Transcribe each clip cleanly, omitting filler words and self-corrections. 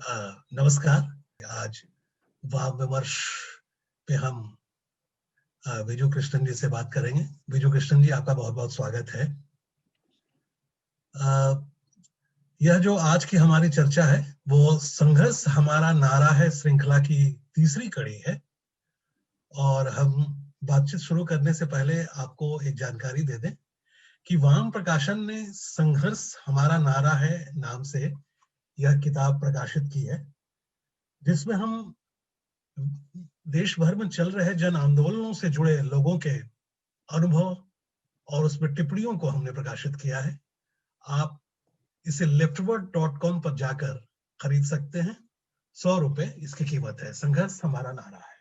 नमस्कार। आज वाम विमर्श पे हम विजू कृष्णन जी से बात करेंगे। विजू कृष्णन जी, आपका बहुत बहुत स्वागत है। यह जो आज की हमारी चर्चा है वो संघर्ष हमारा नारा है श्रृंखला की तीसरी कड़ी है। और हम बातचीत शुरू करने से पहले आपको एक जानकारी दे दें कि वाम प्रकाशन ने संघर्ष हमारा नारा है नाम से यह किताब प्रकाशित की है, जिसमें हम देश भर में चल रहे जन आंदोलनों से जुड़े लोगों के अनुभव और उसमें टिप्पणियों को हमने प्रकाशित किया है। आप इसे leftward.com पर जाकर खरीद सकते हैं। 100 रुपए इसकी कीमत है। संघर्ष हमारा नारा है।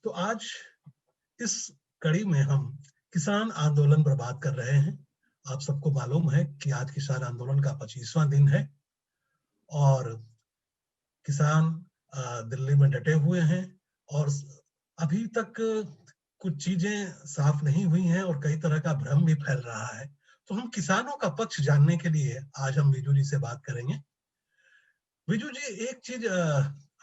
तो आज इस कड़ी में हम किसान आंदोलन पर बात कर रहे हैं। आप सबको मालूम है कि आज किसान आंदोलन का 25वां दिन है और किसान दिल्ली में डटे हुए हैं और अभी तक कुछ चीजें साफ नहीं हुई हैं और कई तरह का भ्रम भी फैल रहा है। तो हम किसानों का पक्ष जानने के लिए आज हम विजू जी से बात करेंगे। विजू जी, एक चीज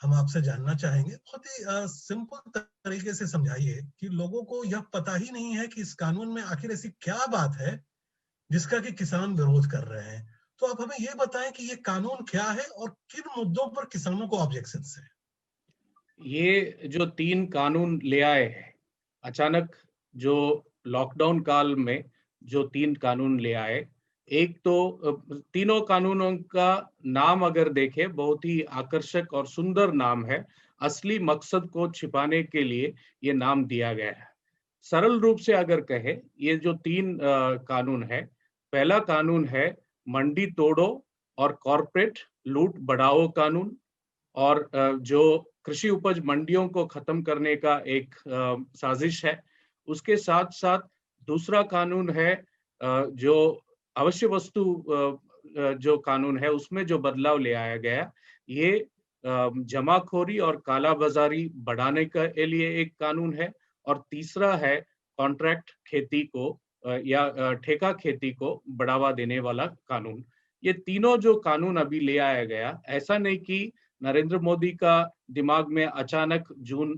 हम आपसे जानना चाहेंगे, बहुत ही सिंपल तरीके से समझाइए कि लोगों को यह पता ही नहीं है कि इस कानून में आखिर ऐसी क्या बात है जिसका कि किसान विरोध कर रहे हैं। तो आप हमें ये बताएं कि ये कानून क्या है और किन मुद्दों पर किसानों को ऑब्जेक्शन है। ये जो 3 कानून ले आए हैं, अचानक जो लॉकडाउन काल में जो 3 कानून ले आए, एक तो तीनों कानूनों का नाम अगर देखें बहुत ही आकर्षक और सुंदर नाम है। असली मकसद को छिपाने के लिए ये नाम दिया गया है। सरल रूप से अगर कहे, ये जो 3 कानून है, पहला कानून है मंडी तोड़ो और कॉर्पोरेट लूट बढ़ाओ कानून, और जो कृषि उपज मंडियों को खत्म करने का एक साजिश है। उसके साथ साथ दूसरा कानून है जो अवश्य वस्तु जो कानून है उसमें जो बदलाव ले आया गया, ये जमाखोरी और कालाबाजारी बढ़ाने के लिए एक कानून है। और तीसरा है कॉन्ट्रैक्ट खेती को या ठेका खेती को बढ़ावा देने वाला कानून। ये तीनों जो कानून अभी ले आया गया, ऐसा नहीं कि नरेंद्र मोदी का दिमाग में अचानक जून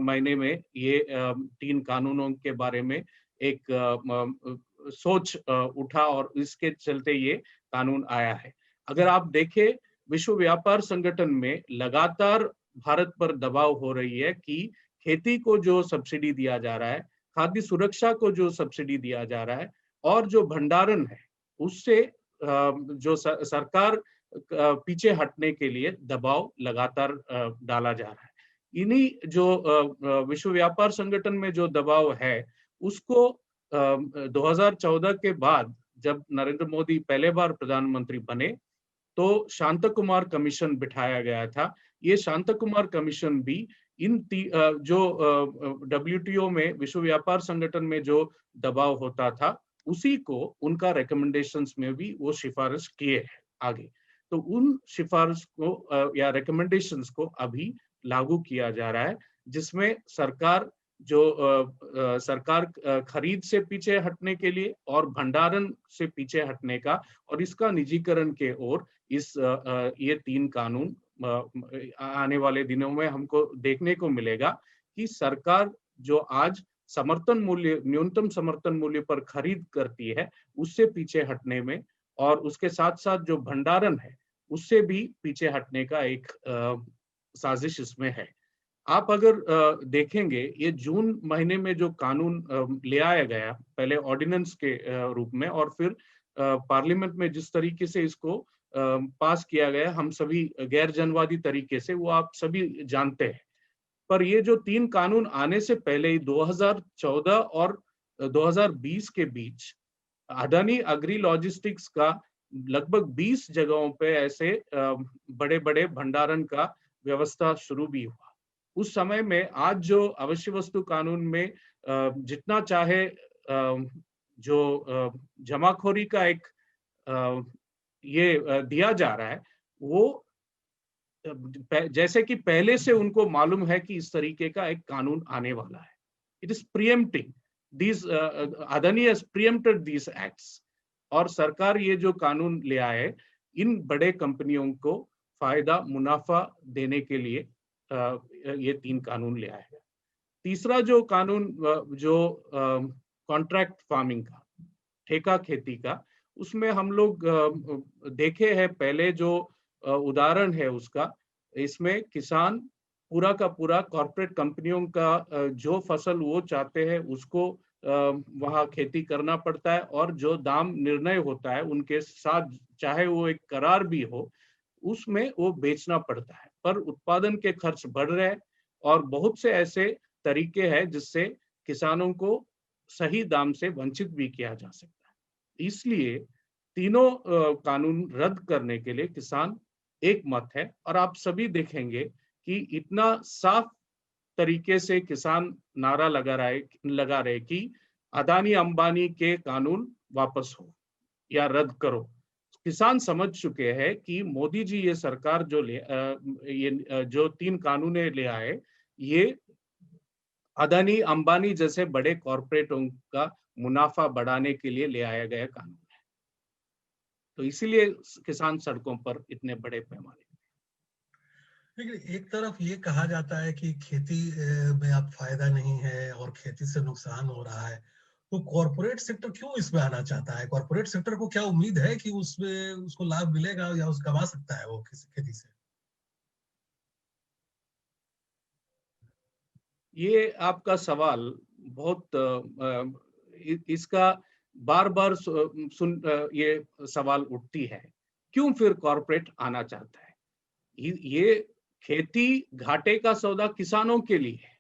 महीने में ये 3 कानूनों के बारे में एक सोच उठा और इसके चलते ये कानून आया है। अगर आप देखें, विश्व व्यापार संगठन में लगातार भारत पर दबाव हो रही है कि खेती को जो सब्सिडी दिया जा रहा है, खाद्य सुरक्षा को जो सब्सिडी दिया जा रहा है और जो भंडारण है उससे जो सरकार पीछे हटने के लिए दबाव लगातार डाला जा रहा है। इन्हीं जो विश्व व्यापार संगठन में जो दबाव है उसको 2014 के बाद जब नरेंद्र मोदी पहले बार प्रधानमंत्री बने तो शांत कुमार कमीशन बिठाया गया था। ये शांत कुमार कमीशन भी जो WTO में विश्व व्यापार संगठन में जो दबाव होता था उसी को उनका रिकमेंडेशंस में भी वो सिफारिश किए हैं आगे। तो उन सिफारिश को या रिकमेंडेशंस को अभी लागू किया जा रहा है, जिसमें सरकार सरकार खरीद से पीछे हटने के लिए और भंडारण से पीछे हटने का और इसका निजीकरण के ओर ये 3 कानून आने वाले दिनों में हमको देखने को मिलेगा कि सरकार जो आज समर्थन मूल्य, न्यूनतम समर्थन मूल्य पर खरीद करती है उससे पीछे हटने में और उसके साथ साथ जो भंडारण है उससे भी पीछे हटने का एक साजिश इसमें है। आप अगर देखेंगे, ये जून महीने में जो कानून ले आया गया, पहले ऑर्डिनेंस के रूप में और फिर पार्लियामेंट में जिस तरीके से इसको पास किया गया, हम सभी गैर जनवादी तरीके से, वो आप सभी जानते हैं। पर ये जो 3 कानून आने से पहले ही 2014 और 2020 के बीच अडानी एग्री लॉजिस्टिक्स का लगभग 20 जगहों पे ऐसे बड़े-बड़े भंडारण का व्यवस्था शुरू भी हुआ। उस समय में आज जो अवश्य वस्तु कानून में जितना चाहे जो जमाखोरी का एक ये दिया जा रहा है, वो जैसे कि पहले से उनको मालूम है कि इस तरीके का एक कानून आने वाला है। It is preempting these, Adani has preempted these acts. और सरकार ये जो कानून ले आए, इन बड़े कंपनियों को फायदा मुनाफा देने के लिए ये 3 कानून ले आया गया। तीसरा जो कानून जो कॉन्ट्रैक्ट फार्मिंग का, ठेका खेती का, उसमें हम लोग देखे हैं पहले जो उदाहरण है उसका, इसमें किसान पूरा का पूरा कॉर्पोरेट कंपनियों का जो फसल वो चाहते हैं उसको वहाँ खेती करना पड़ता है, और जो दाम निर्णय होता है उनके साथ, चाहे वो एक करार भी हो, उसमें वो बेचना पड़ता है। पर उत्पादन के खर्च बढ़ रहे हैं और बहुत से ऐसे तरीके हैं जिससे किसानों को सही दाम से वंचित भी किया जा सकता है। इसलिए तीनों कानून रद्द करने के लिए किसान एक मत है, और आप सभी देखेंगे कि इतना साफ तरीके से किसान नारा लगा रहे कि अदानी अंबानी के कानून वापस हो या रद्द करो। किसान समझ चुके हैं कि मोदी जी ये सरकार जो 3 कानून ले आए, ये अदानी अंबानी जैसे बड़े कॉर्पोरेटों का मुनाफा बढ़ाने के लिए ले आया गया कानून है। तो इसीलिए किसान सड़कों पर इतने बड़े पैमाने। लेकिन एक तरफ ये कहा जाता है कि खेती में अब फायदा नहीं है और खेती से नुकसान हो रहा है, तो कॉर्पोरेट सेक्टर क्यों इसमें आना चाहता है? कॉर्पोरेट सेक्टर को क्या उम्मीद है कि उसमें उसको लाभ मिलेगा या उस कमा सकता है वो खेती से? ये आपका सवाल बहुत इसका बार-बार ये सवाल उठती है, क्यों फिर कॉर्पोरेट आना चाहता है? ये खेती घाटे का सौदा किसानों के लिए है,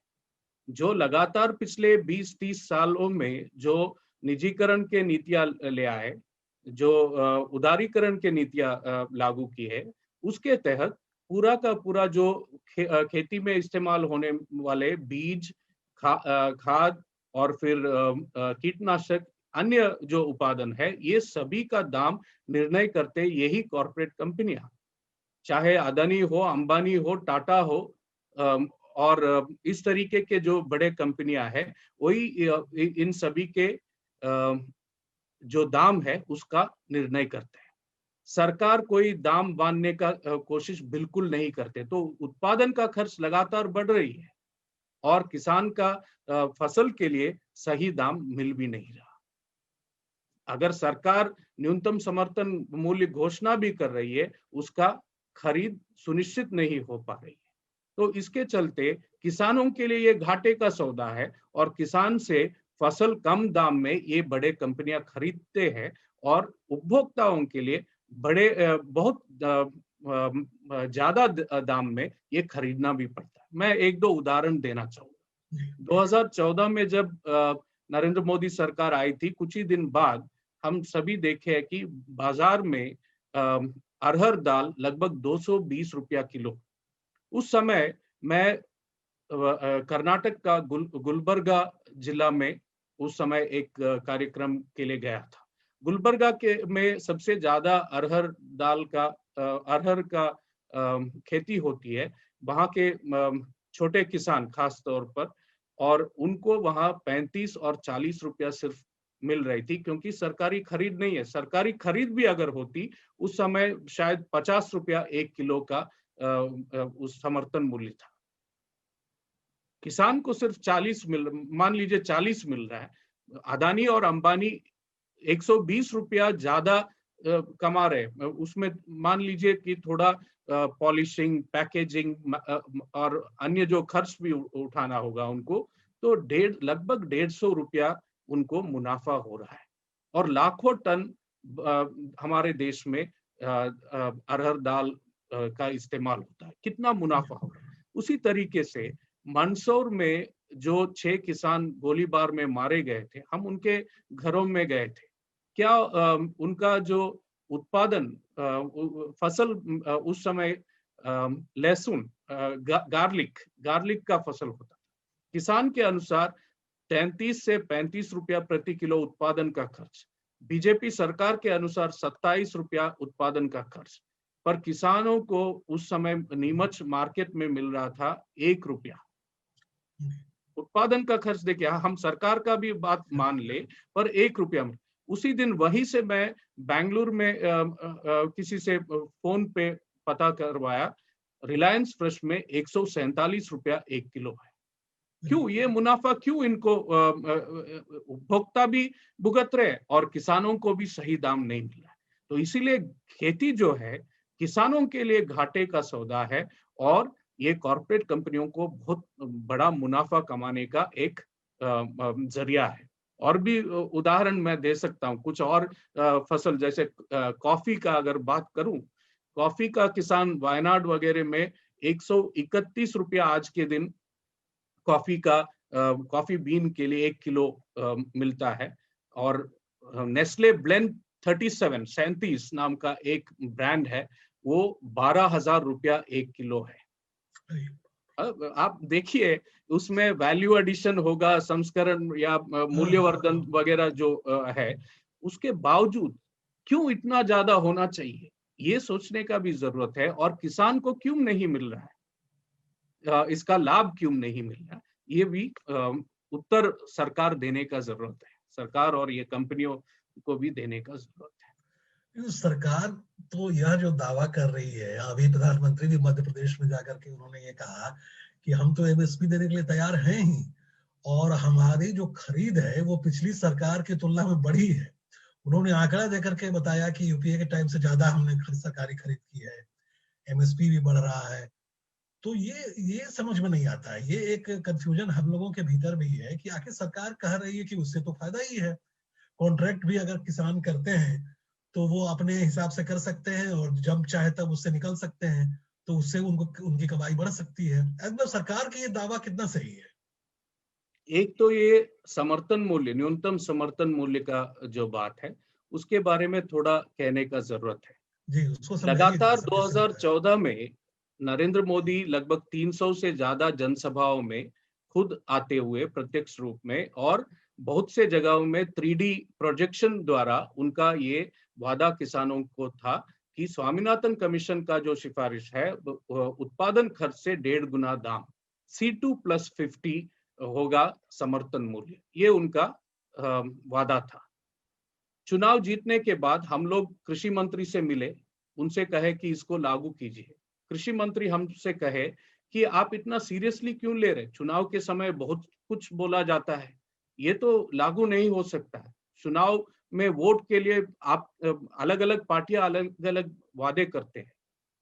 जो लगातार पिछले 20-30 सालों में जो निजीकरण के नीतियां ले आए, जो उदारीकरण के नीतियां लागू की है, उसके तहत पूरा का पूरा जो खेती में इस्तेमाल होने वाले बीज, खाद और फिर कीटनाशक, अन्य जो उत्पादन है, ये सभी का दाम निर्णय करते यही कॉर्पोरेट कंपनियां, चाहे अदानी हो, अंबानी हो, टाटा हो, और इस तरीके के जो बड़े कंपनियां हैं, वही इन सभी के जो दाम है उसका निर्णय करते हैं। सरकार कोई दाम बांधने का कोशिश बिल्कुल नहीं करते, तो उत्पादन का खर्च लगातार बढ़ रही है और किसान का फसल के लिए सही दाम मिल भी नहीं रहा। अगर सरकार न्यूनतम समर्थन मूल्य घोषणा भी कर रही है, उसका खरीद सुनिश्चित नहीं हो पा रही है। तो इसके चलते किसानों के लिए ये घाटे का सौदा है, और किसान से फसल कम दाम में ये बड़े कंपनियां खरीदते हैं, और उपभोक्ताओं के लिए बहुत ज्यादा दाम में ये खरीदना भी पड़ता है। मैं 1-2 उदाहरण देना चाहूंगा। 2014 में जब नरेंद्र मोदी सरकार आई थी, कुछ ही दिन बाद हम सभी देखे कि बाजार में अरहर दाल लगभग 220 रुपया किलो। उस समय मैं कर्नाटक का गुलबर्गा जिला में उस समय एक कार्यक्रम के लिए गया था। गुलबर्गा में सबसे ज्यादा अरहर का खेती होती है, वहां के छोटे किसान खास तौर पर, और उनको वहां 35 और 40 रुपया सिर्फ मिल रही थी, क्योंकि सरकारी खरीद नहीं है। सरकारी खरीद भी अगर होती, उस समय शायद 50 रुपया 1 किलो का उस समर्थन मूल्य था। किसान को सिर्फ मान लीजिए 40 मिल रहा है। अदानी और अंबानी 120 रुपया ज्यादा कमा रहे, उसमें मान लीजिए कि थोड़ा पॉलिशिंग, पैकेजिंग और अन्य जो खर्च भी उठाना होगा उनको, तो लगभग 150 रुपया उनको मुनाफा हो रहा है, और लाखों टन हमारे देश में अरहर दाल का इस्तेमाल होता है। कितना मुनाफा हो रहा है। उसी तरीके से मंदसौर में जो 6 किसान गोलीबार में मारे गए थे, हम उनके घरों में गए थे। क्या उनका जो उत्पादन फसल उस समय लहसुन, गार्लिक का फसल होता था। किसान के अनुसार 33 से 35 रुपया प्रति किलो उत्पादन का खर्च, बीजेपी सरकार के अनुसार 27 रुपया उत्पादन का खर्च, पर किसानों को उस समय नीमच मार्केट में मिल रहा था 1 रुपया। उत्पादन का खर्च देखिए, हम सरकार का भी बात मान ले, पर 1 रुपया में। उसी दिन वहीं से मैं बेंगलुरु में किसी से फोन पे पता करवाया, रिलायंस फ्रेश में 147 रुपया 1 किलो है। क्यों ये मुनाफा, क्यों इनको उपभोक्ता भी भुगत रहे और किसानों को भी सही दाम नहीं मिल रहा है। तो इसीलिए खेती जो है किसानों के लिए घाटे का सौदा है और ये कॉर्पोरेट कंपनियों को बहुत बड़ा मुनाफा कमाने का एक जरिया है। और भी उदाहरण मैं दे सकता हूँ, कुछ और फसल जैसे कॉफी का अगर बात करूं, कॉफी का किसान वायनाड वगैरह में 131 रुपया आज के दिन कॉफी बीन के लिए 1 किलो मिलता है। और नेस्ले ब्लेंड 37 नाम का एक ब्रांड है, वो 12,000 रुपया 1 किलो है। आप देखिए उसमें वैल्यू एडिशन होगा, संस्करण या मूल्यवर्धन वगैरह जो है, उसके बावजूद क्यों इतना ज्यादा होना चाहिए, ये सोचने का भी जरूरत है। और किसान को क्यों नहीं मिल रहा है, इसका लाभ क्यों नहीं मिल रहा है, ये भी उत्तर सरकार देने का जरूरत है। सरकार और ये कंपनियों को भी देने का जरूरत है। सरकार तो यह जो दावा कर रही है, अभी प्रधानमंत्री भी मध्य प्रदेश में जाकर के उन्होंने ये कहा कि हम तो एमएसपी देने के लिए तैयार हैं ही, और हमारी जो खरीद है वो पिछली सरकार की तुलना में बढ़ी है। उन्होंने आंकड़ा देकर के बताया कि यूपीए के टाइम से ज्यादा हमने सरकारी खरीद की है, एमएसपी भी बढ़ रहा है। तो ये समझ में नहीं आता है, ये एक कंफ्यूजन हम लोगों के भीतर भी है कि आखिर सरकार कह रही है कि उससे तो फायदा ही है, कॉन्ट्रैक्ट भी अगर किसान करते हैं तो वो अपने हिसाब से कर सकते हैं और जब चाहे तब उससे निकल सकते हैं, तो उससे उनको उनकी कमाई बढ़ सकती है। एकदम सरकार का ये दावा कितना सही है? एक तो ये समर्थन मूल्य, न्यूनतम समर्थन मूल्य का जो बात है, उसके बारे में थोड़ा कहने का जरूरत है। जी, उसको समझाइए। लगातार 2014 में नरेंद्र मोदी लगभग 300 से ज्यादा जनसभाओं में खुद आते हुए प्रत्यक्ष रूप में, और बहुत से जगहों में 3D प्रोजेक्शन द्वारा उनका ये वादा किसानों को था कि स्वामीनाथन कमीशन का जो सिफारिश है, उत्पादन खर्च से 1.5 गुना दाम, C2+50 होगा समर्थन मूल्य, ये उनका वादा था। चुनाव जीतने के बाद हम लोग कृषि मंत्री से मिले, उनसे कहे कि इसको लागू कीजिए। कृषि मंत्री हमसे कहे कि आप इतना सीरियसली क्यों ले रहे, चुनाव के समय बहुत कुछ बोला जाता है, ये तो लागू नहीं हो सकता है। चुनाव में वोट के लिए आप अलग अलग पार्टियां अलग अलग वादे करते हैं,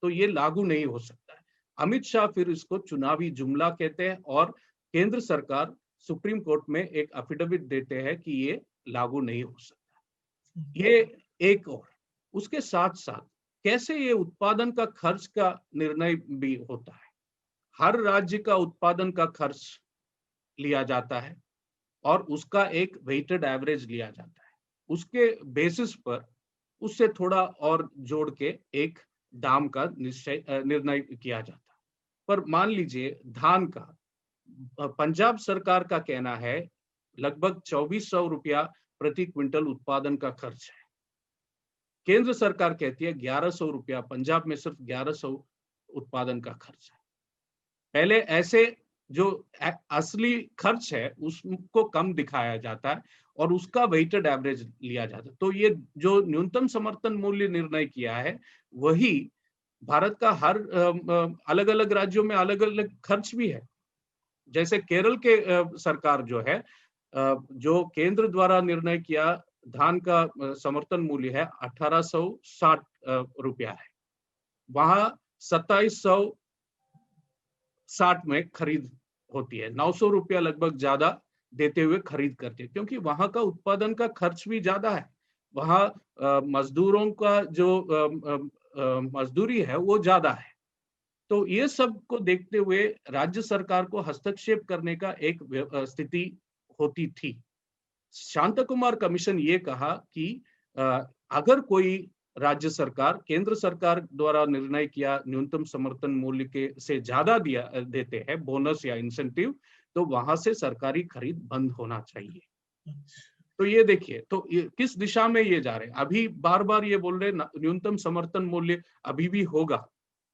तो ये लागू नहीं हो सकता है। अमित शाह फिर इसको चुनावी जुमला कहते हैं और केंद्र सरकार सुप्रीम कोर्ट में एक एफिडेविट देते हैं कि ये लागू नहीं हो सकता। ये एक, और उसके साथ साथ कैसे ये उत्पादन का खर्च का निर्णय भी होता है। हर राज्य का उत्पादन का खर्च लिया जाता है और उसका एक वेटेड एवरेज लिया जाता है, उसके बेसिस पर उससे थोड़ा और जोड़ के एक दाम का निर्णय किया जाता है। पर मान लीजिए धान का, पंजाब सरकार का कहना है लगभग 2400 रुपया प्रति क्विंटल उत्पादन का खर्च है। केंद्र सरकार कहती है 1100 रुपया, पंजाब में सिर्फ 1100 उत्पादन का खर्च है। पहले ऐसे जो असली खर्च है उसको कम दिखाया जाता है और उसका वेटेड एवरेज लिया जाता है। तो ये जो न्यूनतम समर्थन मूल्य निर्णय किया है, वही भारत का हर अलग अलग राज्यों में अलग अलग खर्च भी है। जैसे केरल के सरकार जो है, जो केंद्र द्वारा निर्णय किया धान का समर्थन मूल्य है 1860 रुपया है, वहां 2760 में खरीद होती है, 900 रुपया लगभग ज्यादा देते हुए खरीद करते हैं, क्योंकि वहां का उत्पादन का खर्च भी ज्यादा है। वहां मजदूरों का जो मजदूरी है वो ज्यादा है। तो ये सब को देखते हुए राज्य सरकार को हस्तक्षेप करने का एक स्थिति होती थी। शांता कुमार कमीशन ये कहा कि अगर कोई राज्य सरकार केंद्र सरकार द्वारा निर्णय किया न्यूनतम समर्थन मूल्य के से ज्यादा देते हैं बोनस या इंसेंटिव, तो वहां से सरकारी खरीद बंद होना चाहिए। तो ये देखिए, तो ये किस दिशा में ये जा रहे हैं। अभी बार बार ये बोल रहे न्यूनतम समर्थन मूल्य अभी भी होगा,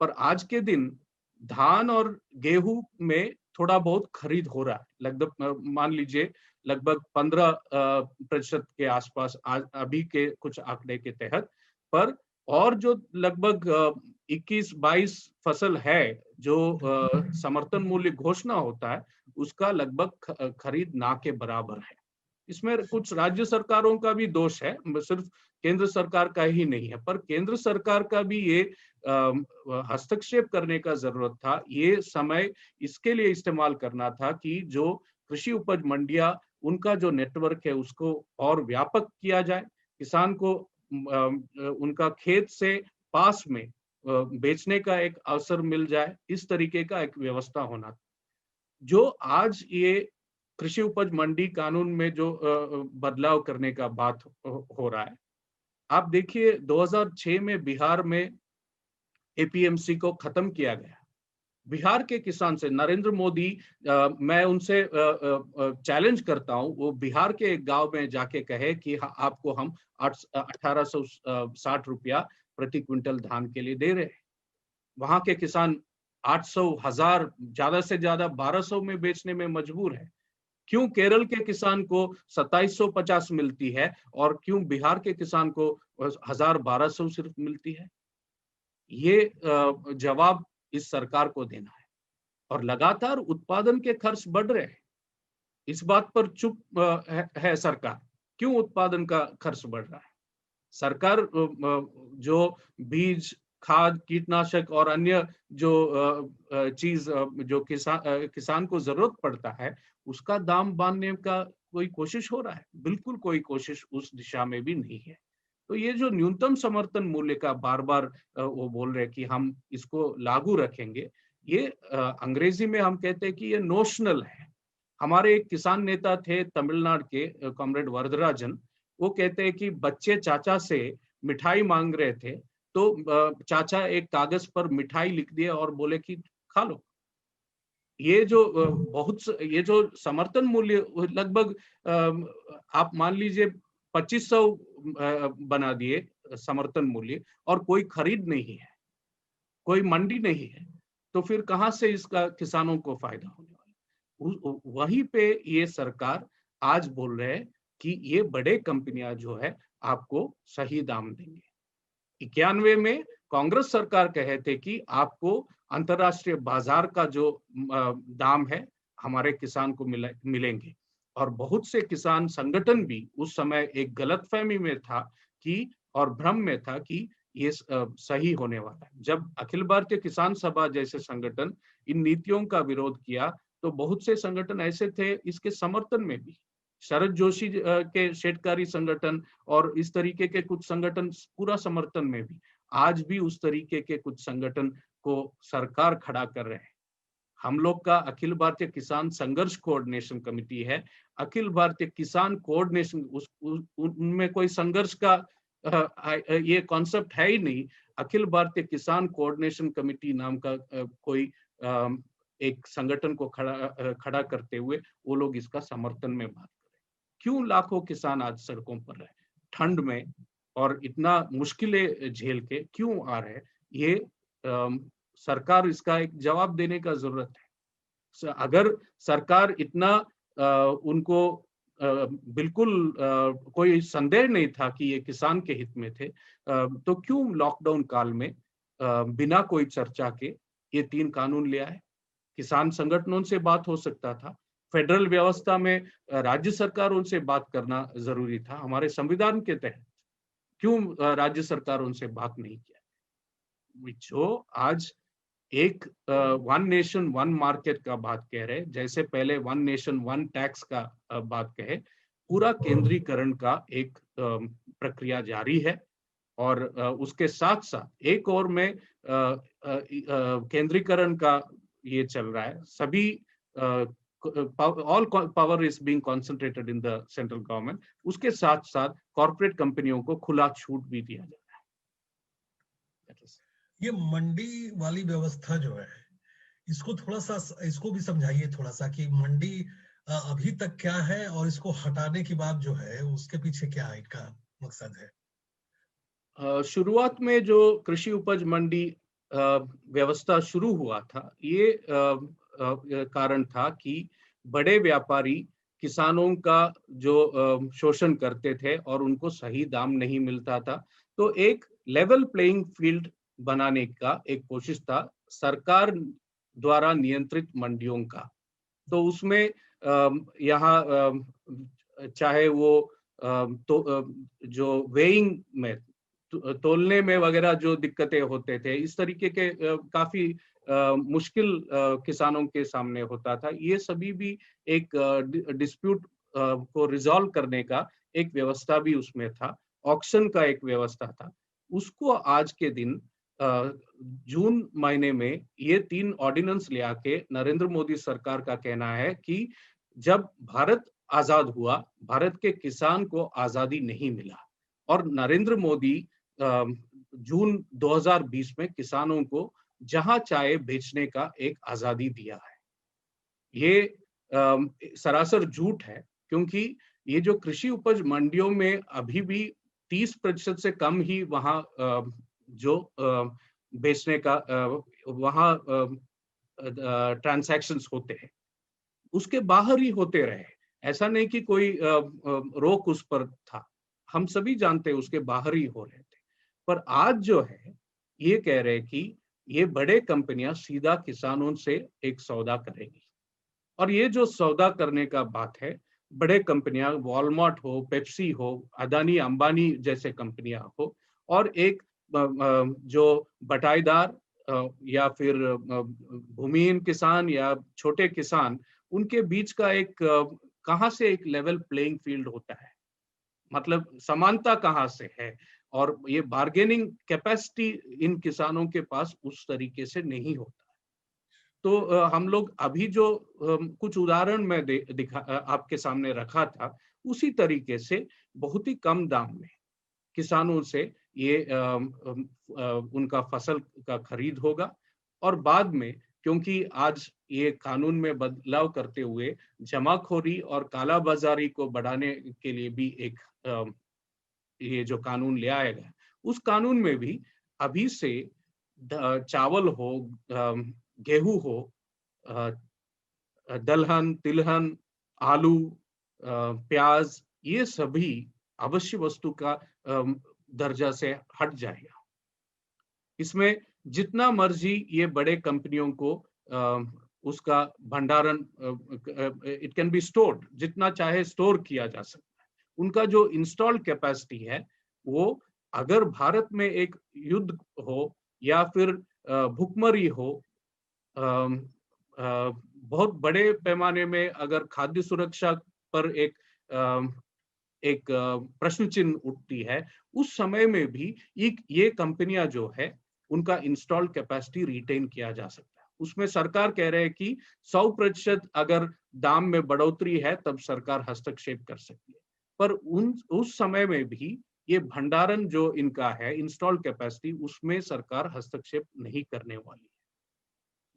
पर आज के दिन धान और गेहूं में थोड़ा बहुत खरीद हो रहा है, लगभग मान लीजिए लगभग 15% के आसपास अभी के कुछ आंकड़े के तहत। पर और जो लगभग 21-22 फसल है जो समर्थन मूल्य घोषणा होता है, उसका लगभग खरीद ना के बराबर है। इसमें कुछ राज्य सरकारों का भी दोष है, सिर्फ केंद्र सरकार का ही नहीं है, पर केंद्र सरकार का भी ये हस्तक्षेप करने का जरूरत था। ये समय इसके लिए इस्तेमाल करना था कि जो कृषि उपज मंडियां, उनका जो नेटवर्क है उसको और व्यापक किया जाए, किसान को उनका खेत से पास में बेचने का एक अवसर मिल जाए, इस तरीके का एक व्यवस्था होना। जो आज ये कृषि उपज मंडी कानून में जो बदलाव करने का बात हो रहा है, आप देखिए 2006 में बिहार में एपीएमसी को खत्म किया गया। बिहार के किसान से नरेंद्र मोदी, मैं उनसे चैलेंज करता हूं, वो बिहार के एक गांव में जाके कहे कि आपको हम 1860 रुपया प्रति क्विंटल धान के लिए दे रहे हैं। वहां के किसान 800, 1000, ज्यादा से ज्यादा 1200 में बेचने में मजबूर है। क्यों केरल के किसान को 2750 मिलती है और क्यों बिहार के किसान को 1000-1200 सिर्फ मिलती है? ये जवाब इस सरकार को देना है। और लगातार उत्पादन के खर्च बढ़ रहे हैं, इस बात पर चुप है सरकार। क्यों उत्पादन का खर्च बढ़ रहा है? सरकार जो बीज, खाद, कीटनाशक और अन्य जो चीज जो किसान को जरूरत पड़ता है, उसका दाम बांधने का कोई कोशिश हो रहा है? बिल्कुल कोई कोशिश उस दिशा में भी नहीं है। तो ये जो न्यूनतम समर्थन मूल्य का बार बार वो बोल रहे हैं कि हम इसको लागू रखेंगे, ये अंग्रेजी में हम कहते हैं कि ये नोशनल है। हमारे एक किसान नेता थे तमिलनाडु के, कॉमरेड वरदराजन, वो कहते हैं कि बच्चे चाचा से मिठाई मांग रहे थे, तो चाचा एक कागज पर मिठाई लिख दिए और बोले कि खा लो। ये जो ये जो समर्थन मूल्य लगभग आप मान लीजिए 2500 बना दिए समर्थन मूल्य, और कोई खरीद नहीं है, कोई मंडी नहीं है, तो फिर कहां से इसका किसानों को फायदा होने वाला? वहीं पे ये सरकार आज बोल रहे हैं कि ये बड़े कंपनियां जो है आपको सही दाम देंगे। 91 में कांग्रेस सरकार कहे थे कि आपको अंतरराष्ट्रीय बाजार का जो दाम है हमारे किसान को मिलेंगे। और बहुत से किसान संगठन भी उस समय एक गलतफहमी में था कि, और भ्रम में था कि ये सही होने वाला है। जब अखिल भारतीय किसान सभा जैसे संगठन इन नीतियों का विरोध किया, तो बहुत से संगठन ऐसे थे इसके समर्थन में भी। शरद जोशी के शेतकारी संगठन और इस तरीके के कुछ संगठन पूरा समर्थन में भी। आज भी उस तरीके के कुछ संगठन को सरकार खड़ा कर रहे हैं। हम लोग का अखिल भारतीय किसान संघर्ष कोऑर्डिनेशन कमेटी है। अखिल भारतीय किसान कोऑर्डिनेशन, उनमें कोई संघर्ष का ये कॉन्सेप्ट है ही नहीं। अखिल भारतीय किसान कोऑर्डिनेशन कमेटी नाम का कोई एक संगठन को खड़ा करते हुए वो लोग इसका समर्थन में बात कर रहे हैं। क्यों लाखों किसान आज सड़कों पर रहे, ठंड में और इतना मुश्किलें झेल के क्यों आ रहे हैं? ये सरकार इसका एक जवाब देने का जरूरत है। अगर सरकार इतना उनको बिल्कुल कोई संदेह नहीं था कि ये किसान के हित में थे, तो क्यों लॉकडाउन काल में बिना कोई चर्चा के ये 3 कानून ले आए? किसान संगठनों से बात हो सकता था। फेडरल व्यवस्था में राज्य सरकारों से बात करना जरूरी था हमारे संविधान के तहत। क्यों राज्य सरकारों से बात नहीं किया? जो आज एक वन नेशन वन मार्केट का बात कह रहे, जैसे पहले वन नेशन वन टैक्स का बात कहे, पूरा केंद्रीकरण का एक प्रक्रिया जारी है। और उसके साथ साथ एक और में केंद्रीकरण का ये चल रहा है। सभी all power is being concentrated in the central government. उसके साथ साथ कॉर्पोरेट कंपनियों को खुला छूट भी दिया जा रहा है। ये मंडी वाली व्यवस्था जो है, इसको थोड़ा सा, इसको भी समझाइए थोड़ा सा कि मंडी अभी तक क्या है और इसको हटाने की बात जो है उसके पीछे क्या है, इनका मकसद है? शुरुआत में जो कृषि उपज मंडी व्यवस्था शुरू हुआ था, ये कारण था कि बड़े व्यापारी किसानों का जो शोषण करते थे और उनको सही दाम नहीं मिलता था। तो एक लेवल प्लेइंग फील्ड बनाने का एक कोशिश था सरकार द्वारा नियंत्रित मंडियों का। तो उसमें यहाँ चाहे वो जो वेइंग में तोलने में वगैरह जो दिक्कतें होते थे, इस तरीके के काफी मुश्किल किसानों के सामने होता था। ये सभी भी एक डिस्प्यूट को रिजॉल्व करने का एक व्यवस्था भी उसमें था, ऑक्शन का एक व्यवस्था था। उसको आज के दिन जून महीने में ये 3 ऑर्डिनेंस ले आके नरेंद्र मोदी सरकार का कहना है कि जब भारत आजाद हुआ, भारत के किसान को आजादी नहीं मिला और नरेंद्र मोदी जून 2020 में किसानों को जहां चाहे बेचने का एक आजादी दिया है। ये सरासर झूठ है, क्योंकि ये जो कृषि उपज मंडियों में अभी भी 30% से कम ही वहां जो बेचने का वहां ट्रांजैक्शंस होते हैं, उसके बाहर ही होते रहे। ऐसा नहीं कि कोई रोक उस पर था, हम सभी जानते हैं उसके बाहर ही हो रहे थे। पर आज जो है ये कह रहे हैं कि ये बड़े कंपनियां सीधा किसानों से एक सौदा करेगी, और ये जो सौदा करने का बात है, बड़े कंपनियां वॉलमार्ट हो, पेप्सी हो, अदानी अंबानी जैसे कंपनियां हो, और एक जो बटाईदार या फिर भूमिहीन किसान या छोटे किसान, उनके बीच का एक कहां से एक लेवल प्लेइंग फील्ड होता है, मतलब समानता कहां से है, और ये बार्गेनिंग कैपेसिटी इन किसानों के पास उस तरीके से नहीं होता। तो हम लोग अभी जो कुछ उदाहरण मैं आपके सामने रखा था, उसी तरीके से बहुत ही कम दाम में किसानों से ये उनका फसल का खरीद होगा, और बाद में क्योंकि आज ये कानून में बदलाव करते हुए जमाखोरी और कालाबाजारी को बढ़ाने के लिए भी एक ये जो कानून ले आया गया, उस कानून में भी अभी से चावल हो, गेहूं हो, दलहन, तिलहन, आलू, प्याज, ये सभी अवश्य वस्तु का दर्जा से हट जाएगा। इसमें जितना मर्जी ये बड़े कंपनियों को उसका भंडारण, इट कैन बी स्टोर्ड, जितना चाहे स्टोर किया जा सकता है। उनका जो इंस्टॉल्ड कैपेसिटी है, वो अगर भारत में एक युद्ध हो या फिर भुखमरी हो, बहुत बड़े पैमाने में अगर खाद्य सुरक्षा पर एक प्रश्न चिन्ह उठती है, उस समय में भी ये कंपनियां जो है उनका इंस्टॉल्ड कैपेसिटी रिटेन किया जा सकता है। उसमें सरकार कह रहे हैं कि 100% अगर दाम में बढ़ोतरी है तब सरकार हस्तक्षेप कर सकती है, पर उस समय में भी ये भंडारण जो इनका है, इंस्टॉल्ड कैपेसिटी, उसमें सरकार हस्तक्षेप नहीं करने वाली है।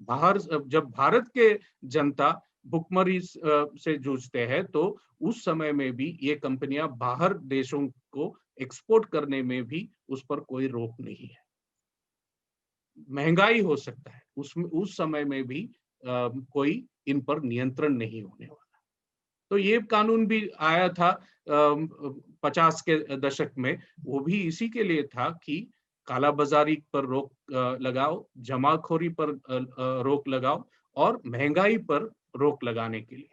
बाहर जब भारत के जनता भुखमरी से जूझते हैं, तो उस समय में भी ये कंपनियां बाहर देशों को एक्सपोर्ट करने में भी उस पर कोई रोक नहीं है। महंगाई हो सकता है, उसमें उस समय में भी कोई इन पर नियंत्रण नहीं होने वाला। तो ये कानून भी आया था 50 के दशक में, वो भी इसी के लिए था कि कालाबाजारी पर रोक लगाओ, जमाखोरी पर रोक लगाओ, और महंगाई पर रोक लगाने के लिए।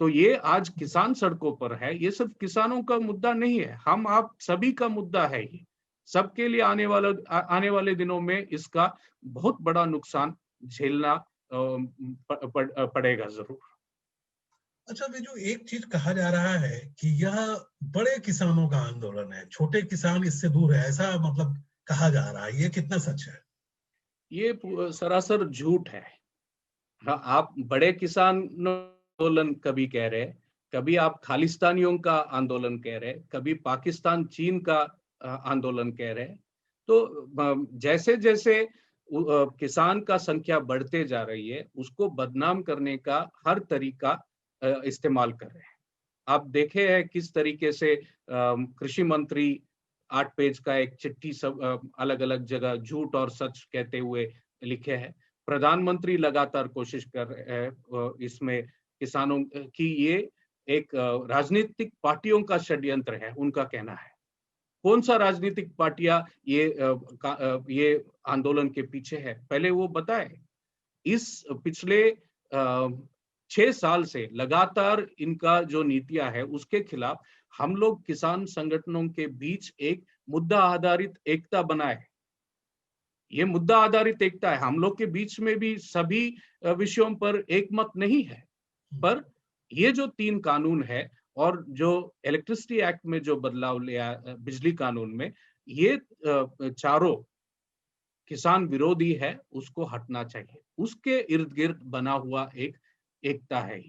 तो ये आज किसान सड़कों पर है, ये सिर्फ किसानों का मुद्दा नहीं है, हम आप सभी का मुद्दा है। ये सबके लिए आने वाले दिनों में इसका बहुत बड़ा नुकसान झेलना पड़ेगा जरूर। अच्छा, ये जो एक चीज कहा जा रहा है कि यह बड़े किसानों का आंदोलन है, छोटे किसान इससे दूर है, ऐसा मतलब कहा जा रहा है, ये कितना सच है? ये सरासर झूठ है। हाँ, आप बड़े किसान आंदोलन कभी कह रहे, कभी आप खालिस्तानियों का आंदोलन कह रहे, कभी पाकिस्तान चीन का आंदोलन कह रहे। तो जैसे जैसे किसान का संख्या बढ़ते जा रही है, उसको बदनाम करने का हर तरीका इस्तेमाल कर रहे हैं। आप देखे हैं किस तरीके से कृषि मंत्री 8 पेज का एक चिट्ठी सब अलग अलग जगह झूठ और सच कहते हुए लिखे हैं। प्रधानमंत्री लगातार कोशिश कर रहे हैं इसमें किसानों की, ये एक राजनीतिक पार्टियों का षड्यंत्र है, उनका कहना है। कौन सा राजनीतिक पार्टियां ये आंदोलन के पीछे है, पहले वो बताए। इस पिछले 6 साल से लगातार इनका जो नीतियां है उसके खिलाफ हम लोग किसान संगठनों के बीच एक मुद्दा आधारित एकता बनाए। ये मुद्दा आधारित एकता है, हम लोग के बीच में भी सभी विषयों पर एक मत नहीं है, पर ये जो 3 कानून है और जो इलेक्ट्रिसिटी एक्ट में जो बदलाव लिया, बिजली कानून में, ये चारों किसान विरोधी है, उसको हटना चाहिए। उसके इर्द गिर्द बना हुआ एक एकता है।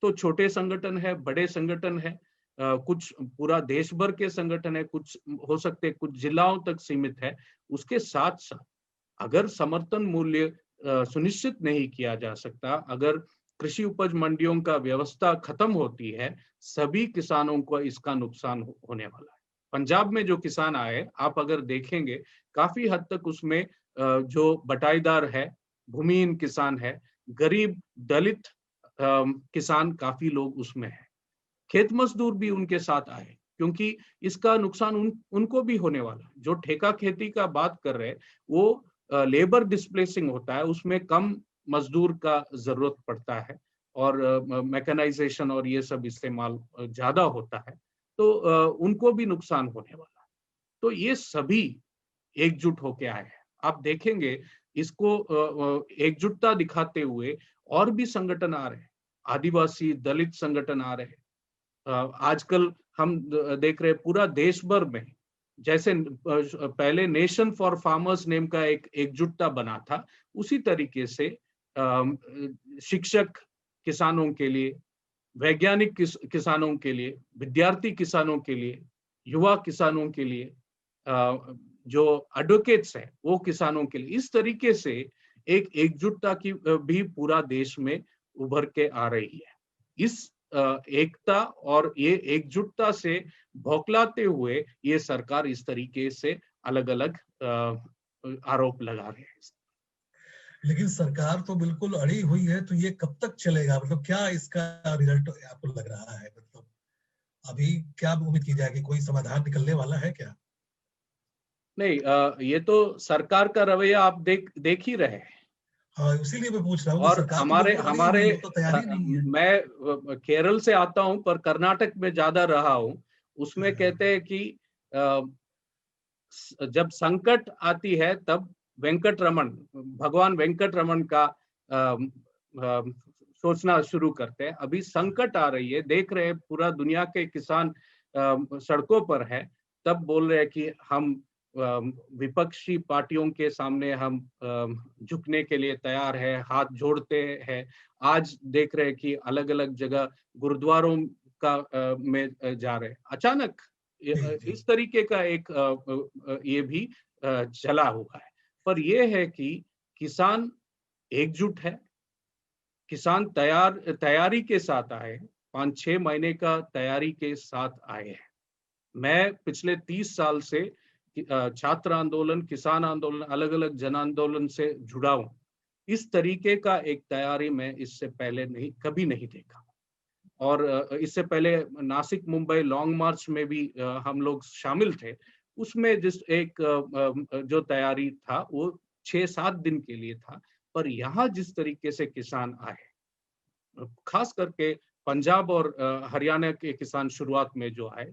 तो छोटे संगठन है, बड़े संगठन है, कुछ पूरा देश भर के संगठन है, कुछ हो सकते कुछ जिलाओं तक सीमित है। उसके साथ साथ अगर समर्थन मूल्य सुनिश्चित नहीं किया जा सकता, अगर कृषि उपज मंडियों का व्यवस्था खत्म होती है, सभी किसानों को इसका नुकसान होने वाला है। पंजाब में जो किसान आए, आप अगर देखेंगे काफी हद तक उसमें जो बटाईदार है, भूमिहीन किसान है, गरीब दलित किसान काफी लोग उसमें है। खेत मजदूर भी उनके साथ आए, क्योंकि इसका नुकसान उनको भी होने वाला। जो ठेका खेती का बात कर रहे हैं, वो लेबर डिस्प्लेसिंग होता है, उसमें कम मजदूर का जरूरत पड़ता है और मैकेनाइजेशन और ये सब इस्तेमाल ज्यादा होता है, तो उनको भी नुकसान होने वाला। तो ये सभी एकजुट होके आए हैं। आप देखेंगे इसको एकजुटता दिखाते हुए और भी संगठन आ रहे हैं, आदिवासी दलित संगठन आ रहे हैं। आजकल हम देख रहे हैं पूरा देश भर में, जैसे पहले नेशन फॉर फार्मर्स नेम का एक एकजुटता बना था, उसी तरीके से शिक्षक किसानों के लिए, वैज्ञानिक किसानों के लिए, विद्यार्थी किसानों के लिए, युवा किसानों के लिए, जो एडवोकेट्स है वो किसानों के लिए, इस तरीके से एक एकजुटता की भी पूरा देश में उभर के आ रही है। इस एकता और ये एकजुटता से भौखलाते हुए ये सरकार इस तरीके से अलग अलग आरोप लगा रहे हैं। लेकिन सरकार तो बिल्कुल अड़ी हुई है, तो ये कब तक चलेगा? मतलब क्या इसका रिजल्ट आपको लग रहा है? मतलब अभी क्या उम्मीद की जाए कि कोई समाधान निकलने वाला है क्या? नहीं, ये तो सरकार का रवैया आप देख ही रहे हैं। हाँ, इसीलिए मैं पूछ रहा हूँ, और सरकार तो हमारे बिल्कुल अड़ी हुई है, वो तो तैयारी नहीं है। मैं केरल से आता हूं, पर कर्नाटक में ज्यादा रहा हूं। उसमें कहते हैं कि जब संकट आती है तब भगवान वेंकट रमन का सोचना शुरू करते हैं। अभी संकट आ रही है, देख रहे हैं पूरा दुनिया के किसान सड़कों पर है, तब बोल रहे हैं कि हम विपक्षी पार्टियों के सामने हम झुकने के लिए तैयार है, हाथ जोड़ते हैं। आज देख रहे हैं कि अलग अलग जगह गुरुद्वारों का में जा रहे हैं। अचानक इस तरीके का एक ये भी चला हुआ है। पर यह है कि किसान एकजुट है, किसान तैयारी के साथ आए, 5-6 महीने का तैयारी के साथ आए हैं। मैं पिछले 30 साल से छात्र आंदोलन, किसान आंदोलन, अलग अलग जन आंदोलन से जुड़ा हूं। इस तरीके का एक तैयारी मैं इससे पहले कभी नहीं देखा। और इससे पहले नासिक मुंबई लॉन्ग मार्च में भी हम लोग शामिल थे। उसमें जिस एक जो तैयारी था वो 6-7 दिन के लिए था। पर यहाँ जिस तरीके से किसान आए, खास करके पंजाब और हरियाणा के किसान शुरुआत में जो आए,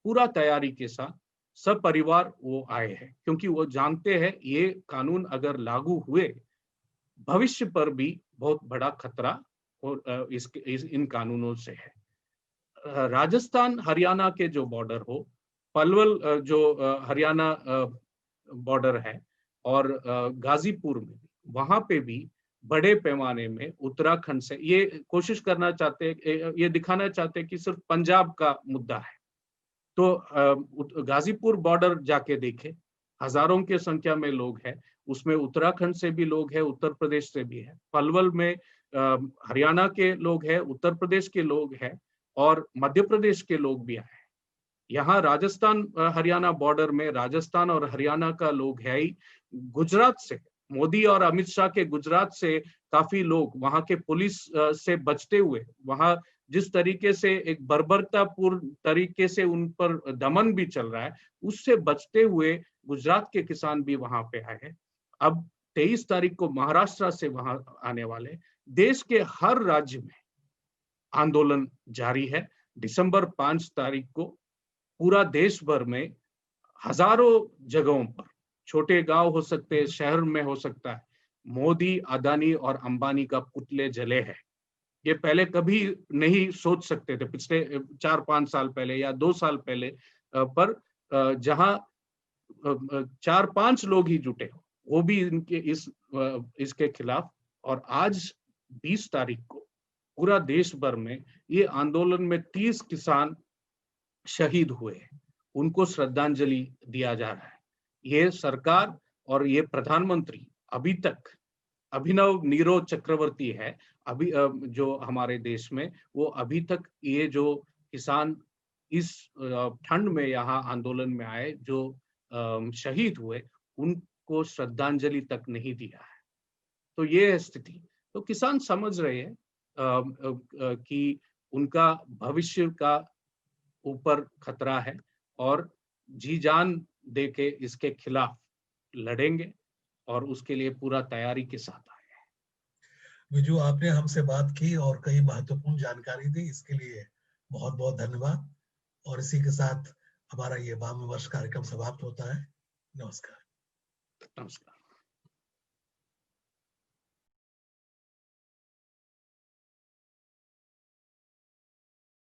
पूरा तैयारी के साथ सब परिवार वो आए हैं, क्योंकि वो जानते हैं ये कानून अगर लागू हुए, भविष्य पर भी बहुत बड़ा खतरा और इन कानूनों से है। राजस्थान हरियाणा के जो बॉर्डर हो, पलवल जो हरियाणा बॉर्डर है, और गाजीपुर में, वहां पे भी बड़े पैमाने में उत्तराखंड से ये कोशिश करना चाहते हैं, ये दिखाना चाहते हैं कि सिर्फ पंजाब का मुद्दा है। तो गाजीपुर बॉर्डर जाके देखे, हजारों की संख्या में लोग हैं, उसमें उत्तराखंड से भी लोग हैं, उत्तर प्रदेश से भी है। पलवल में हरियाणा के लोग हैं, उत्तर प्रदेश के लोग हैं और मध्य प्रदेश के लोग भी आए। यहाँ राजस्थान हरियाणा बॉर्डर में राजस्थान और हरियाणा का लोग है ही। गुजरात से, मोदी और अमित शाह के गुजरात से काफी लोग, वहां के पुलिस से बचते हुए, वहां जिस तरीके से एक बर्बरतापूर्ण तरीके से उन पर दमन भी चल रहा है, उससे बचते हुए गुजरात के किसान भी वहां पे आए हैं। अब 23 तारीख को महाराष्ट्र से वहां आने वाले, देश के हर राज्य में आंदोलन जारी है। दिसंबर 5 तारीख को पूरा देश भर में हजारों जगहों पर, छोटे गांव हो सकते हैं, शहर में हो सकता है, मोदी, अदानी और अंबानी का पुतले जले हैं। ये पहले कभी नहीं सोच सकते थे, पिछले 4-5 साल पहले या 2 साल पहले, पर जहां 4-5 लोग ही जुटे हो, वो भी इनके इसके खिलाफ। और आज 20 तारीख को पूरा देश भर में ये आंदोलन में 30 किसान शहीद हुए, उनको श्रद्धांजलि दिया जा रहा है। ये सरकार और ये प्रधानमंत्री अभी तक, अभिनव नीरव चक्रवर्ती है अभी जो हमारे देश में, वो अभी तक ये जो किसान इस ठंड में यहाँ आंदोलन में आए, जो शहीद हुए, उनको श्रद्धांजलि तक नहीं दिया है। तो ये है स्थिति। तो किसान समझ रहे हैं कि उनका भविष्य का ऊपर खतरा है और जी जान दे के इसके खिलाफ लड़ेंगे और उसके लिए पूरा तैयारी के साथ आए हैं। विजू, आपने हमसे बात की और कई महत्वपूर्ण जानकारी दी, इसके लिए बहुत बहुत धन्यवाद। और इसी के साथ हमारा ये वाम विमर्श कार्यक्रम समाप्त होता है। नमस्कार। नमस्कार।